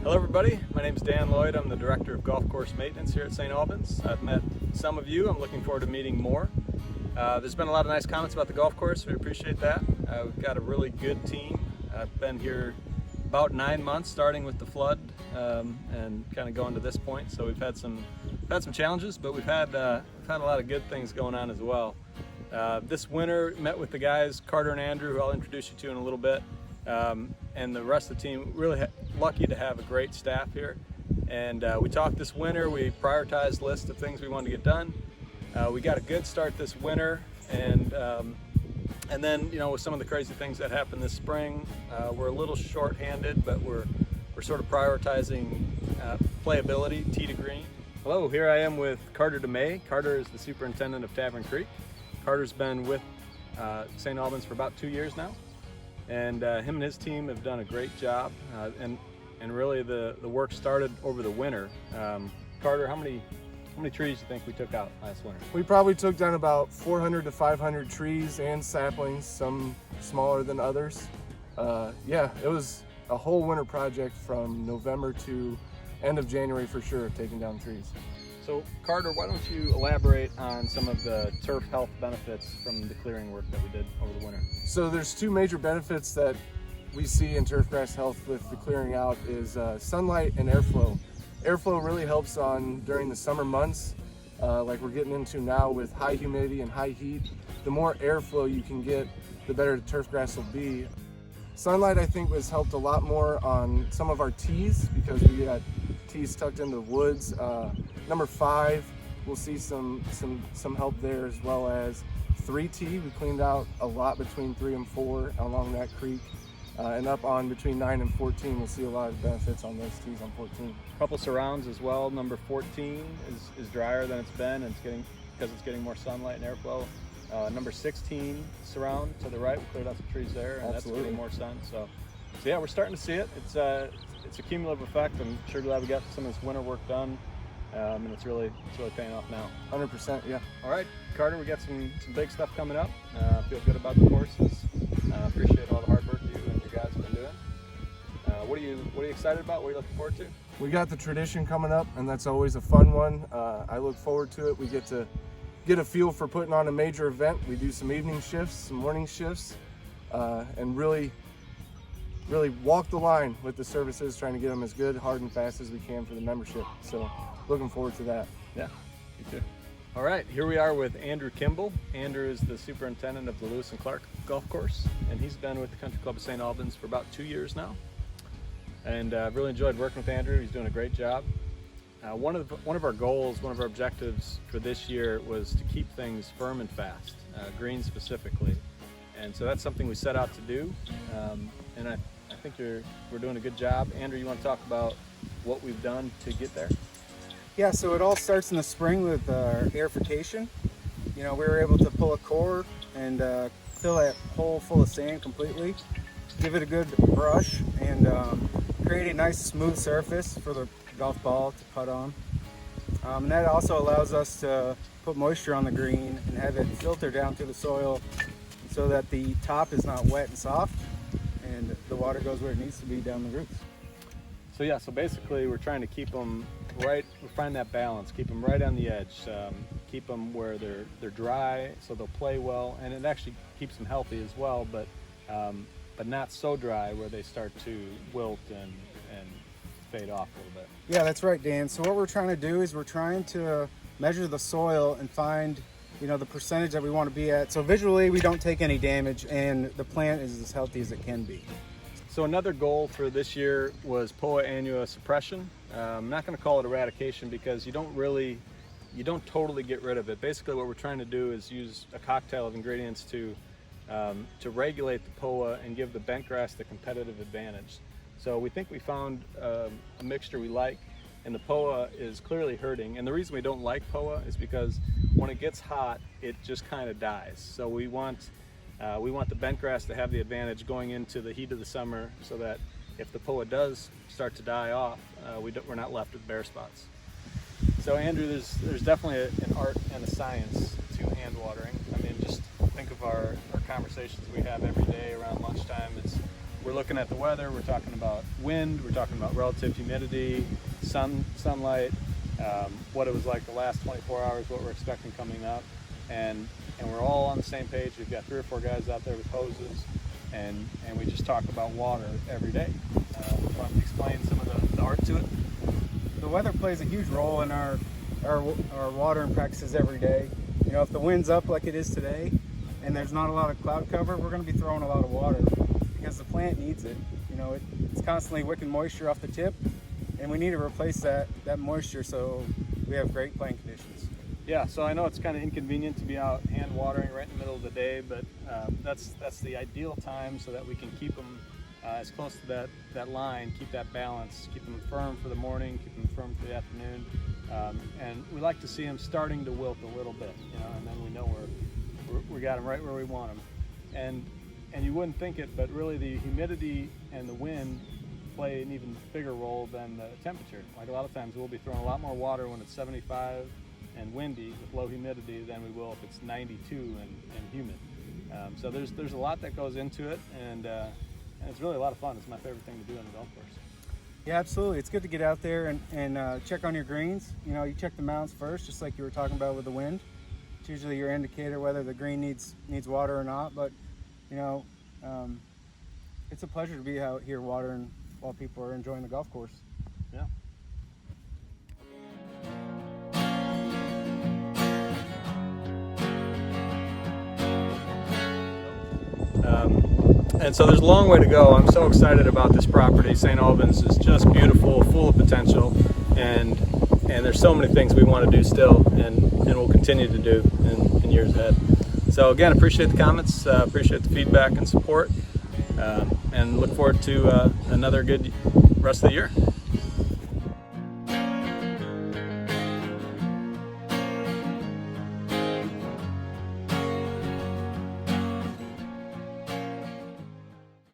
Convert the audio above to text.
Hello everybody, my name is Dan Lloyd. I'm the Director of Golf Course Maintenance here at St. Albans. I've met some of you. I'm looking forward to meeting more. There's been a lot of nice comments about the golf course. We appreciate that. We've got a really good team. I've been here about 9 months, starting with the flood and kind of going to this point. So we've had some challenges, but we've had a lot of good things going on as well. This winter, met with the guys, Carter and Andrew, who I'll introduce you to in a little bit, and the rest of the team. Really lucky to have a great staff here. And we talked this winter, we prioritized a list of things we wanted to get done. We got a good start this winter, and then, you know, with some of the crazy things that happened this spring, we're a little short-handed, but we're sort of prioritizing playability, tee to green. Hello, here I am with Carter DeMay. Carter is the superintendent of Tavern Creek. Carter's been with St. Albans for about 2 years now, and him and his team have done a great job. And really the work started over the winter. Carter, how many trees do you think we took out last winter? We probably took down about 400 to 500 trees and saplings, some smaller than others. Yeah, it was a whole winter project from November to end of January for sure, taking down trees. So Carter, why don't you elaborate on some of the turf health benefits from the clearing work that we did over the winter? So there's two major benefits that we see in turf grass health with the clearing out is sunlight and airflow. Airflow really helps during the summer months, like we're getting into now with high humidity and high heat. The more airflow you can get, the better the turf grass will be. Sunlight, I think, was helped a lot more on some of our tees because we got tees tucked into the woods. Number 5, we'll see some help there, as well as 3T. We cleaned out a lot between 3 and 4 along that creek. And up on between 9 and 14, we'll see a lot of benefits on those tees on 14. A couple surrounds as well. Number 14 is drier than it's been, and because it's getting more sunlight and airflow. Number 16 surround to the right, we cleared out some trees there, and Absolutely. That's getting more sun. So yeah, we're starting to see it. It's a cumulative effect. I'm sure glad we got some of this winter work done, and it's really paying off now. 100%, yeah. All right, Carter, we got some big stuff coming up. Feel good about the courses. Appreciate all the hard work you and your guys have been doing. What are you excited about? What are you looking forward to? We got the tradition coming up, and that's always a fun one. I look forward to it. We get to get a feel for putting on a major event. We do some evening shifts, some morning shifts, and really walk the line with the services, trying to get them as good, hard, and fast as we can for the membership. So looking forward to that. Yeah, me too. All right, here we are with Andrew Kimball. Andrew is the superintendent of the Lewis and Clark Golf Course, and he's been with the Country Club of St. Albans for about 2 years now. And I've really enjoyed working with Andrew. He's doing a great job. One of our goals, one of our objectives for this year was to keep things firm and fast, green specifically. And so that's something we set out to do. And I think we're doing a good job. Andrew, you want to talk about what we've done to get there? Yeah, so it all starts in the spring with our airification. You know, we were able to pull a core and fill that hole full of sand completely, give it a good brush, and create a nice smooth surface for the golf ball to putt on. And that also allows us to put moisture on the green and have it filter down through the soil so that the top is not wet and soft and the water goes where it needs to be down the roots. So yeah, so basically we're trying to keep them right, we find that balance, keep them right on the edge, keep them where they're dry so they'll play well, and it actually keeps them healthy as well, but not so dry where they start to wilt and fade off a little bit. Yeah, that's right, Dan. So what we're trying to do is we're trying to measure the soil and find, you know, the percentage that we want to be at. So visually we don't take any damage and the plant is as healthy as it can be. So another goal for this year was Poa annua suppression. I'm not going to call it eradication because you don't totally get rid of it. Basically what we're trying to do is use a cocktail of ingredients to regulate the Poa and give the bentgrass the competitive advantage. So we think we found a mixture we like, and the Poa is clearly hurting. And the reason we don't like Poa is because when it gets hot, it just kind of dies. So we want the bentgrass to have the advantage going into the heat of the summer, so that if the Poa does start to die off, we're not left with bare spots. So Andrew, there's definitely an art and a science to hand watering. I mean, just think of our conversations we have every day around lunchtime. we're looking at the weather, we're talking about wind, we're talking about relative humidity, sunlight, what it was like the last 24 hours, what we're expecting coming up, and we're all on the same page. We've got 3 or 4 guys out there with hoses, and we just talk about water every day. Want to explain some of the art to it? The weather plays a huge role in our watering practices every day. You know, if the wind's up like it is today, and there's not a lot of cloud cover, we're going to be throwing a lot of water because the plant needs it. You know, it's constantly wicking moisture off the tip, and we need to replace that moisture so we have great plant conditions. Yeah, so I know it's kind of inconvenient to be out hand watering right in the middle of the day, but that's the ideal time so that we can keep them as close to that line, keep that balance, keep them firm for the morning, keep them firm for the afternoon, and we like to see them starting to wilt a little bit, you know, and then we know we got them right where we want them. And you wouldn't think it, but really the humidity and the wind play an even bigger role than the temperature. Like a lot of times we'll be throwing a lot more water when it's 75 and windy with low humidity than we will if it's 92 and humid. So there's a lot that goes into it, and it's really a lot of fun. It's my favorite thing to do on the golf course. Yeah, absolutely. It's good to get out there and check on your greens. You know, you check the mounts first, just like you were talking about with the wind. It's usually your indicator whether the green needs water or not. But you know, it's a pleasure to be out here watering while people are enjoying the golf course. Yeah. And so there's a long way to go. I'm so excited about this property. St. Albans is just beautiful, full of potential, and there's so many things we want to do still, and we'll continue to do in years ahead. So again, appreciate the comments, appreciate the feedback and support, and look forward to another good rest of the year.